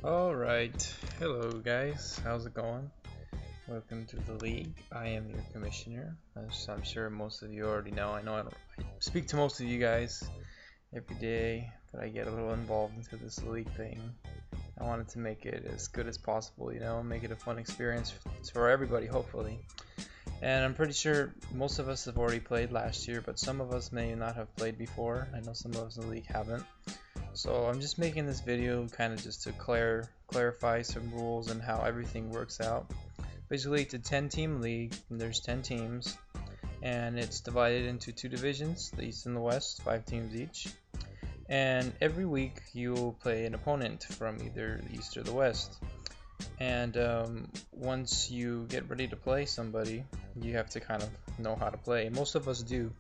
Alright, hello guys, how's it going? Welcome to the league. I am your commissioner, as I'm sure most of you already know. I speak to most of you guys every day, but I get a little involved into this league thing. I wanted to make it as good as possible, make it a fun experience for everybody, hopefully. And I'm pretty sure most of us have already played last year, but some of us may not have played before. I know some of us in the league haven't. So I'm just making this video kind of just to clarify some rules and how everything works out. Basically, it's a 10-team league, and there's 10 teams, and it's divided into two divisions, the East and the West, 5 teams each. And every week you'll play an opponent from either the East or the West. And once you get ready to play somebody, you have to kind of know how to play. Most of us do.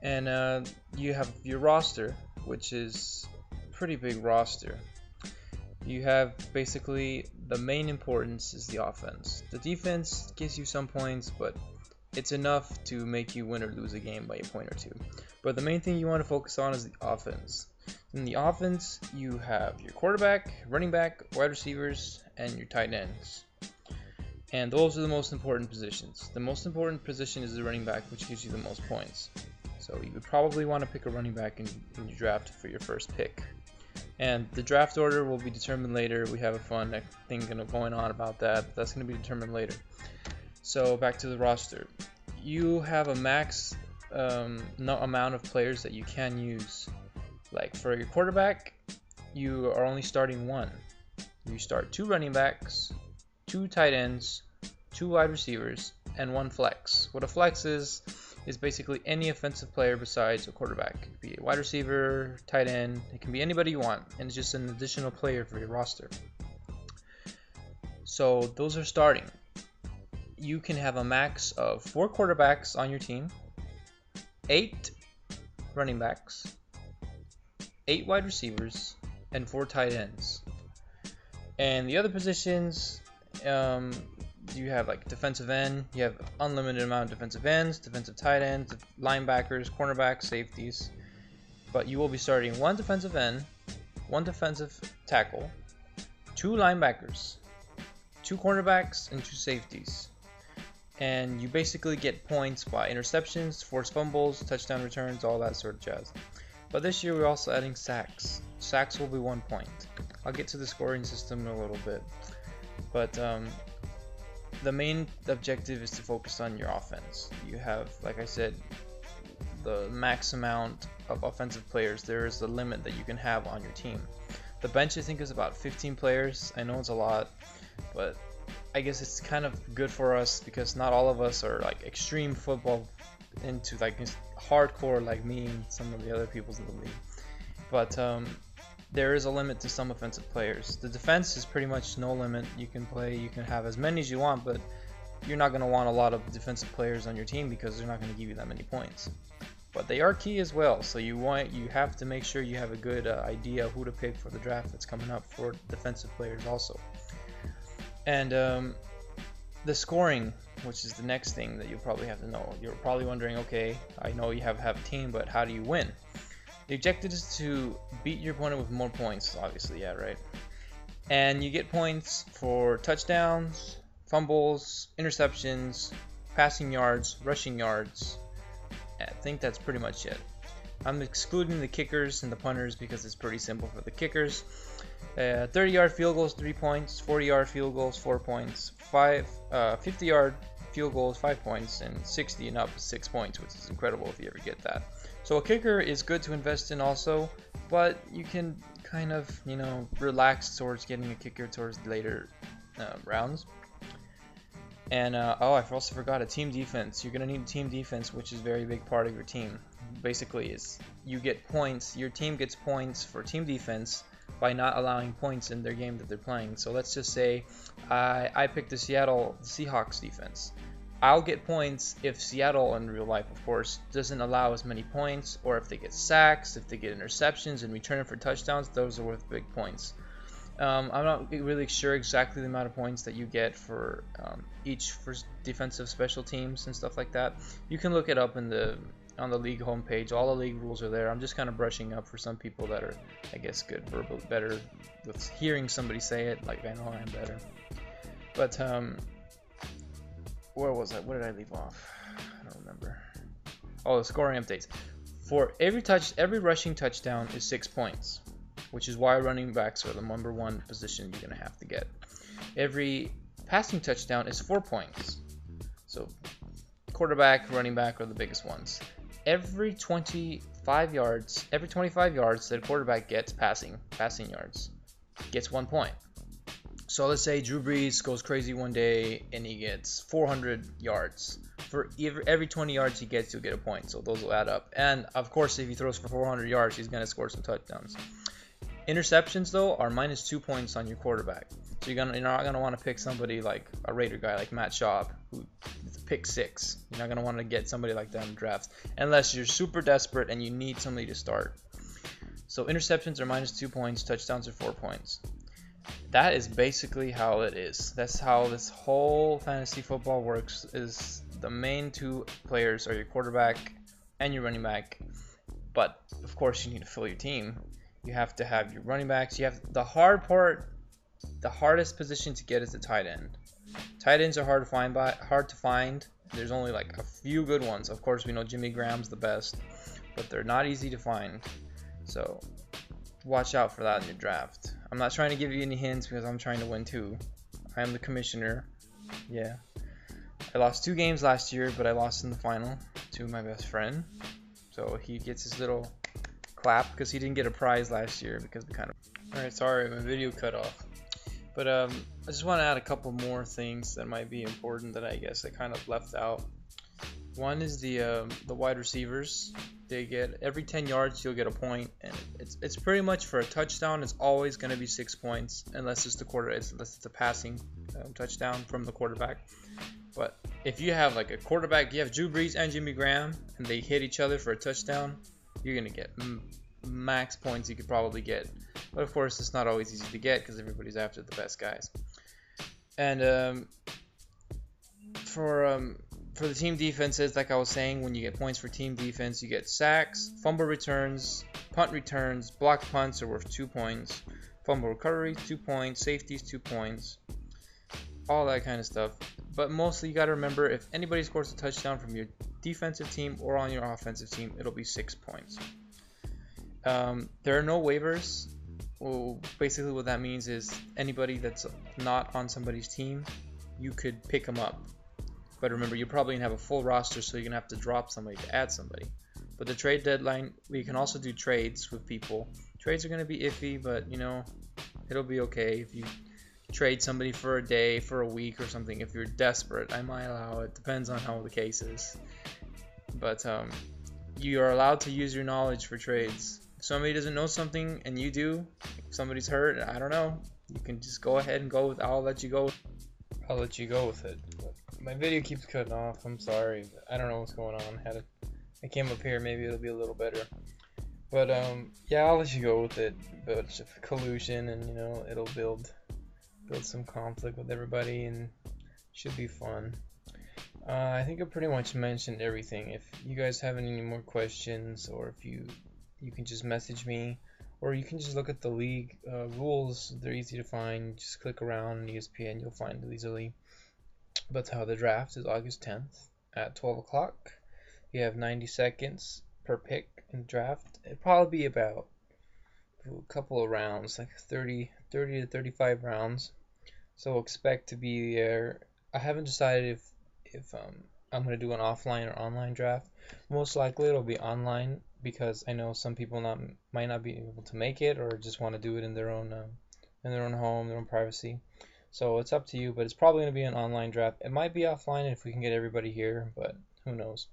And you have your roster, which is pretty big roster. You have basically the main importance is the offense. The defense gives you some points, but it's enough to make you win or lose a game by a point or two. But the main thing you want to focus on is the offense. In the offense, you have your quarterback, running back, wide receivers, and your tight ends. And those are the most important positions. The most important position is the running back, which gives you the most points. So you would probably want to pick a running back in your draft for your first pick. And the draft order will be determined later. We have a fun thing going on about that, but that's going to be determined later. So back to the roster. You have a max amount of players that you can use. Like for your quarterback, you are only starting one. You start 2 running backs, 2 tight ends, 2 wide receivers, and 1 flex. What a flex is basically any offensive player besides a quarterback. It could be a wide receiver, tight end, it can be anybody you want, and it's just an additional player for your roster. So those are starting. You can have a max of 4 quarterbacks on your team, 8 running backs, 8 wide receivers, and 4 tight ends. And the other positions, you have like defensive end, you have unlimited amount of defensive ends, defensive tight ends, linebackers, cornerbacks, safeties. But you will be starting 1 defensive end, 1 defensive tackle, 2 linebackers, 2 cornerbacks, and 2 safeties. And you basically get points by interceptions, forced fumbles, touchdown returns, all that sort of jazz. But this year we're also adding sacks. Sacks will be 1 point. I'll get to the scoring system in a little bit. But the main objective is to focus on your offense. You have, like I said, the max amount of offensive players. There is a limit that you can have on your team. The bench I think is about 15 players. I know it's a lot, but I guess it's kind of good for us because not all of us are like extreme football into like hardcore like me and some of the other people in the league. But there is a limit to some offensive players. The defense is pretty much no limit. You can have as many as you want, but you're not going to want a lot of defensive players on your team because they're not going to give you that many points. But they are key as well, so you have to make sure you have a good idea of who to pick for the draft that's coming up for defensive players also. And the scoring, which is the next thing that you'll probably have to know. You're probably wondering, okay, I know you have a team, but how do you win? The objective is to beat your opponent with more points, obviously, yeah, right? And you get points for touchdowns, fumbles, interceptions, passing yards, rushing yards. I think that's pretty much it. I'm excluding the kickers and the punters because it's pretty simple for the kickers. 30-yard field goals, 3 points, 40-yard field goals, 4 points, 50-yard field goals, 5 points, and 60 and up is 6 points, which is incredible if you ever get that. So a kicker is good to invest in also, but you can kind of, relax towards getting a kicker towards the later rounds. And I also forgot a team defense. You're going to need a team defense, which is a very big part of your team. Basically, is you get points, your team gets points for team defense by not allowing points in their game that they're playing. So let's just say I picked the Seattle Seahawks defense. I'll get points if Seattle, in real life of course, doesn't allow as many points, or if they get sacks, if they get interceptions and return it for touchdowns. Those are worth big points. I'm not really sure exactly the amount of points that you get for each for defensive special teams and stuff like that. You can look it up in the on the league homepage. All the league rules are there. I'm just kind of brushing up for some people that are, I guess, good verbal, better with hearing somebody say it. Like I know I'm better. But where was I? Where did I leave off? I don't remember. Oh, the scoring updates. For every rushing touchdown is 6 points, which is why running backs are the #1 position you're gonna have to get. Every passing touchdown is 4 points. So quarterback, running back are the biggest ones. Every 25 yards that a quarterback gets passing yards gets 1 point. So let's say Drew Brees goes crazy one day and he gets 400 yards. For every 20 yards he gets, he'll get a point. So those will add up. And of course, if he throws for 400 yards, he's going to score some touchdowns. Interceptions, though, are -2 points on your quarterback. So you're not going to want to pick somebody like a Raider guy like Matt Schaub, who pick 6. You're not going to want to get somebody like that in drafts unless you're super desperate and you need somebody to start. So interceptions are -2 points, touchdowns are 4 points. That is basically how it is. That's how this whole fantasy football works. Is the main 2 players are your quarterback and your running back. But of course you need to fill your team. You have to have your running backs. You have the hard part. The hardest position to get is the tight end. Tight ends are hard to find. There's only like a few good ones. Of course we know Jimmy Graham's the best, but they're not easy to find. So watch out for that in your draft. I'm not trying to give you any hints because I'm trying to win too. I am the commissioner. Yeah. I lost 2 games last year, but I lost in the final to my best friend. So he gets his little clap because he didn't get a prize last year because we kind of... Alright, sorry, my video cut off. But I just want to add a couple more things that might be important that I guess I kind of left out. One is the wide receivers. They get every 10 yards you'll get a point, and it's pretty much for a touchdown. It's always going to be 6 points unless it's a passing touchdown from the quarterback. But if you have like a quarterback, you have Drew Brees and Jimmy Graham, and they hit each other for a touchdown, you're gonna get max points you could probably get. But of course, it's not always easy to get because everybody's after the best guys. And for the team defenses, like I was saying, when you get points for team defense, you get sacks, fumble returns, punt returns, blocked punts are worth 2 points, fumble recovery 2 points, safeties 2 points, all that kind of stuff. But mostly you got to remember, if anybody scores a touchdown from your defensive team or on your offensive team, it'll be 6 points. There are no waivers. Well, basically what that means is anybody that's not on somebody's team, you could pick them up. But remember, you're probably going to have a full roster, so you're going to have to drop somebody to add somebody. But the trade deadline, we can also do trades with people. Trades are going to be iffy, but, you know, it'll be okay if you trade somebody for a day, for a week or something. If you're desperate, I might allow it. Depends on how the case is. But you are allowed to use your knowledge for trades. If somebody doesn't know something and you do, if somebody's hurt, I don't know, you can just go ahead and go with, I'll let you go with it. But my video keeps cutting off. I'm sorry, but I don't know what's going on. I came up here, maybe it'll be a little better. But yeah, I'll let you go with it. But collusion, and you know, it'll build some conflict with everybody, and should be fun. I think I pretty much mentioned everything. If you guys have any more questions, or if you can just message me, or you can just look at the league rules. They're easy to find. Just click around on ESPN, you'll find it easily. But the draft is August 10th at 12 o'clock. You have 90 seconds per pick in draft. It'll probably be about a couple of rounds, like 30 to 35 rounds. So expect to be there. I haven't decided if I'm going to do an offline or online draft. Most likely it'll be online, because I know some people might not be able to make it, or just want to do it in their own home, their own privacy. So it's up to you, but it's probably going to be an online draft. It might be offline if we can get everybody here, but who knows.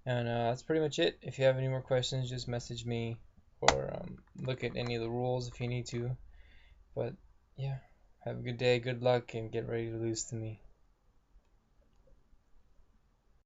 And that's pretty much it. If you have any more questions, just message me, or look at any of the rules if you need to. But yeah, have a good day, good luck, and get ready to lose to me.